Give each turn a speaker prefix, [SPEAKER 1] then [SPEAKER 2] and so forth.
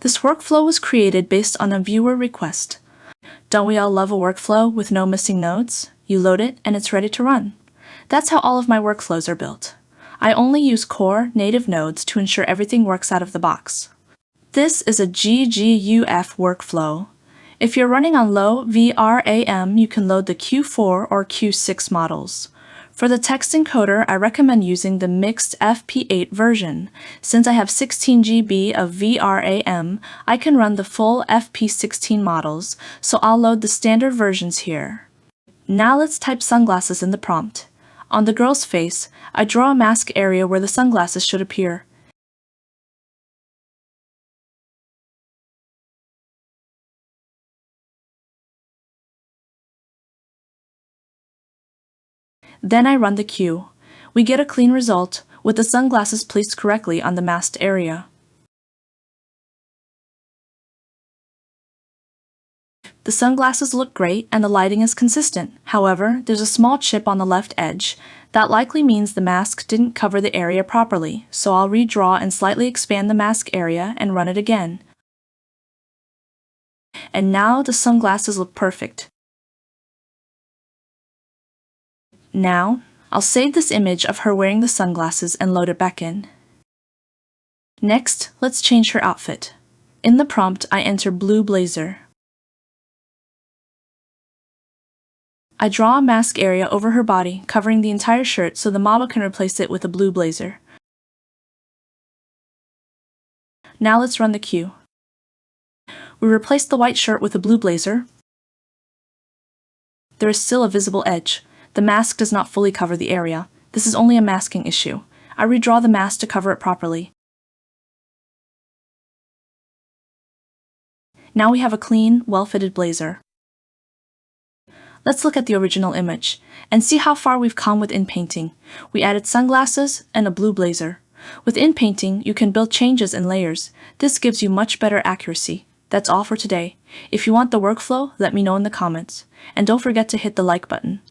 [SPEAKER 1] This workflow was created based on a viewer request. Don't we all love a workflow with no missing nodes? You load it and it's ready to run. That's how all of my workflows are built. I only use core native nodes to ensure everything works out of the box. This is a GGUF workflow. If you're running on low VRAM, you can load the Q4 or Q6 models. For the text encoder, I recommend using the mixed FP8 version. Since I have 16 GB of VRAM, I can run the full FP16 models, so I'll load the standard versions here. Now let's type sunglasses in the prompt. On the girl's face, I draw a mask area where the sunglasses should appear. Then I run the queue. We get a clean result, with the sunglasses placed correctly on the masked area. The sunglasses look great and the lighting is consistent. However, there's a small chip on the left edge. That likely means the mask didn't cover the area properly, so I'll redraw and slightly expand the mask area and run it again. And now the sunglasses look perfect. Now, I'll save this image of her wearing the sunglasses and load it back in. Next, let's change her outfit. In the prompt, I enter blue blazer. I draw a mask area over her body, covering the entire shirt so the model can replace it with a blue blazer. Now let's run the queue. We replace the white shirt with a blue blazer. There is still a visible edge. The mask does not fully cover the area. This is only a masking issue. I redraw the mask to cover it properly. Now we have a clean, well-fitted blazer. Let's look at the original image and see how far we've come with inpainting. We added sunglasses and a blue blazer. With inpainting, you can build changes in layers. This gives you much better accuracy. That's all for today. If you want the workflow, let me know in the comments. And don't forget to hit the like button.